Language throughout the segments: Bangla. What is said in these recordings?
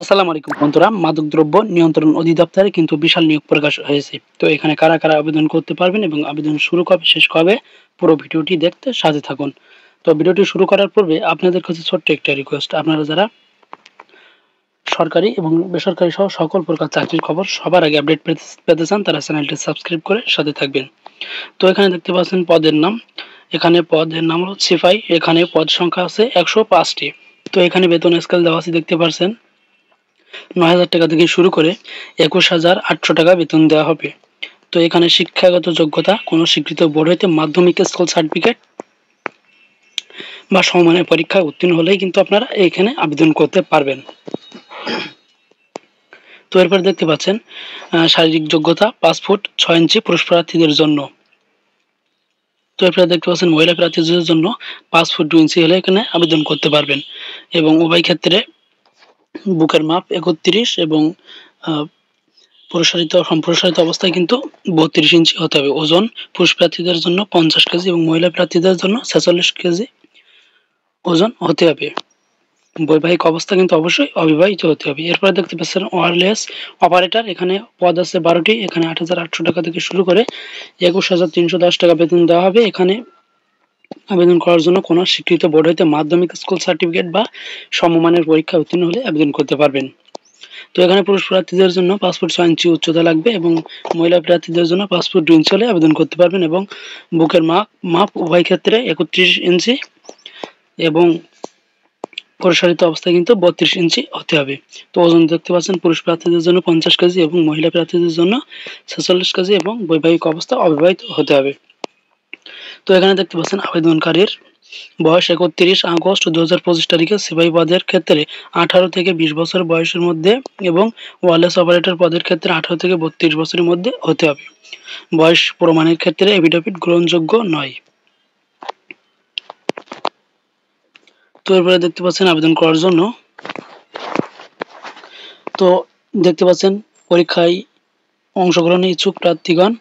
আসসালামু আলাইকুম বন্ধুরা, মাদকদ্রব্য নিয়ন্ত্রণ অধিদপ্তরে কিন্তু বিশাল নিয়োগ প্রকাশ হয়েছে। তো এখানে কারা কারা আবেদন করতে পারবেন এবং আবেদন শুরু কবে শেষ কবে, পুরো ভিডিওটি দেখতে সাথে থাকুন। তো ভিডিওটি শুরু করার পূর্বে আপনাদের কাছে ছোট্ট একটা রিকোয়েস্ট, আপনারা যারা সরকারি এবং বেসরকারি সহ সকল প্রকার চাকরির খবর সবার আগে আপডেট পেতে চান তারা চ্যানেলটি সাবস্ক্রাইব করে সাথে থাকবেন। তো এখানে দেখতে পাচ্ছেন পদের নাম, এখানে পদের নাম হলো সিপাই, এখানে পদ সংখ্যা আছে 105টি। তো এখানে বেতন স্কেল দেওয়া আছে দেখতে পাচ্ছেন, ৯,০০০ টাকা থেকে শুরু করে ২১,৮০০ টাকা বেতন দেওয়া হবে। তো এখানে শিক্ষাগত যোগ্যতা কোনো স্বীকৃত বোর্ড হইতে মাধ্যমিক স্কুল সার্টিফিকেট বা সমমানের পরীক্ষায় উত্তীর্ণ হলেই কিন্তু আপনারা এখানে আবেদন করতে পারবেন। তো এরপর দেখতে পাচ্ছেন শারীরিক যোগ্যতা ৫ ফুট ৬ ইঞ্চি পুরুষ প্রার্থীদের জন্য। তো এরপরে দেখতে পাচ্ছেন মহিলা প্রার্থীদের জন্য ৫ ফুট ২ ইঞ্চি হলে এখানে আবেদন করতে পারবেন এবং উভয় ক্ষেত্রে বুকের মাপ ৩১ এবং সম্প্রসারিত অবস্থায় কিন্তু ৩২ ইঞ্চি হতে হবে। ওজন পুরুষ প্রার্থীদের জন্য ৫০ কেজি এবং মহিলা প্রার্থীদের জন্য ৪৬ কেজি ওজন হতে হবে। বৈবাহিক অবস্থা কিন্তু অবশ্যই অবিবাহিত হতে হবে। এরপরে দেখতে পাচ্ছেন ওয়্যারলেস অপারেটর, এখানে পদ আছে ১২টি, এখানে ৮,৮০০ টাকা থেকে শুরু করে ২১,৩১০ টাকা বেতন দেওয়া হবে। এখানে আবেদন করার জন্য কোনো স্বীকৃত বোর্ড হইতে মাধ্যমিক স্কুল সার্টিফিকেট বা সমমানের পরীক্ষায় উত্তীর্ণ হলে আবেদন করতে পারবেন। তো এখানে পুরুষ প্রার্থীদের জন্য ৫ ফুট ৬ ইঞ্চি উচ্চতা লাগবে এবং মহিলা প্রার্থীদের জন্য ৫ ফুট ২ ইঞ্চি হলে আবেদন করতে পারবেন এবং বুকের মাপ উভয় ক্ষেত্রে ৩১ ইঞ্চি এবং প্রসারিত অবস্থায় কিন্তু ৩২ ইঞ্চি হতে হবে। তো ওজন দেখতে পাচ্ছেন পুরুষ প্রার্থীদের জন্য ৫০ কেজি এবং মহিলা প্রার্থীদের জন্য ৪৬ কেজি এবং বৈবাহিক অবস্থা অবিবাহিত হতে হবে। তো এখানে দেখতে পাচ্ছেন আবেদনকারীর বয়স ৩১ আগস্ট ২০২৫ তারিখে সিপাহী পদের ক্ষেত্রে ১৮ থেকে ২০ বছর বয়সের মধ্যে এবং ওয়্যারলেস অপারেটর পদের ক্ষেত্রে ১৮ থেকে ৩২ বছরের মধ্যে হতে হবে। বয়স প্রমাণের ক্ষেত্রে এফিডেভিট গ্রহণযোগ্য নয়। তো এরপরে দেখতে পাচ্ছেন আবেদন করার জন্য, তো দেখতে পাচ্ছেন পরীক্ষায় অংশগ্রহণে ইচ্ছুক প্রার্থীগণ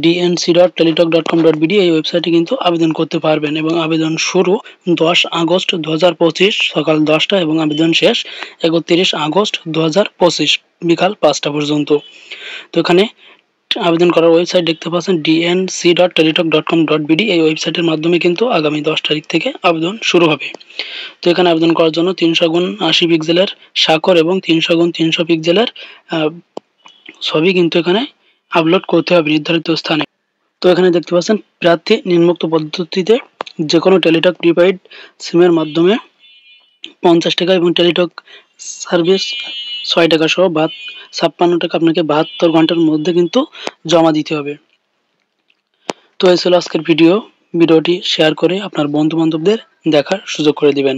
dnc.teletalk.com.bd এই ওয়েবসাইটে কিন্তু আবেদন করতে পারবেন এবং আবেদন শুরু ১০ আগস্ট ২০২৫ সকাল ১০টা এবং আবেদন শেষ ৩১ আগস্ট ২০২৫ বিকাল ৫টা পর্যন্ত। তো এখানে আবেদন করার ওয়েবসাইট দেখতে পাচ্ছেন dnc.teletalk.com.bd এই ওয়েবসাইটের মাধ্যমে কিন্তু আগামী ১০ তারিখ থেকে আবেদন শুরু হবে। তো এখানে আবেদন করার জন্য ৩০০x৮০ পিক্সেলের স্বাক্ষর এবং ৩০০x৩০০ পিক্সেলের ছবি কিন্তু এখানে আপলোড করতে হবে নির্ধারিত স্থানে। তো এখানে দেখতে পাচ্ছেন প্রার্থী নিম্নোক্ত পদ্ধতিতে যে কোনো টেলিটক প্রিপেইড সিমের মাধ্যমে ৫০ টাকা এবং টেলিটক সার্ভিস ৬ টাকা সহ ৫৬ টাকা আপনাকে ৭২ ঘন্টার মধ্যে কিন্তু জমা দিতে হবে। তো এই ছিল আজকের ভিডিওটি শেয়ার করে আপনার বন্ধু বান্ধবদের দেখার সুযোগ করে দিবেন।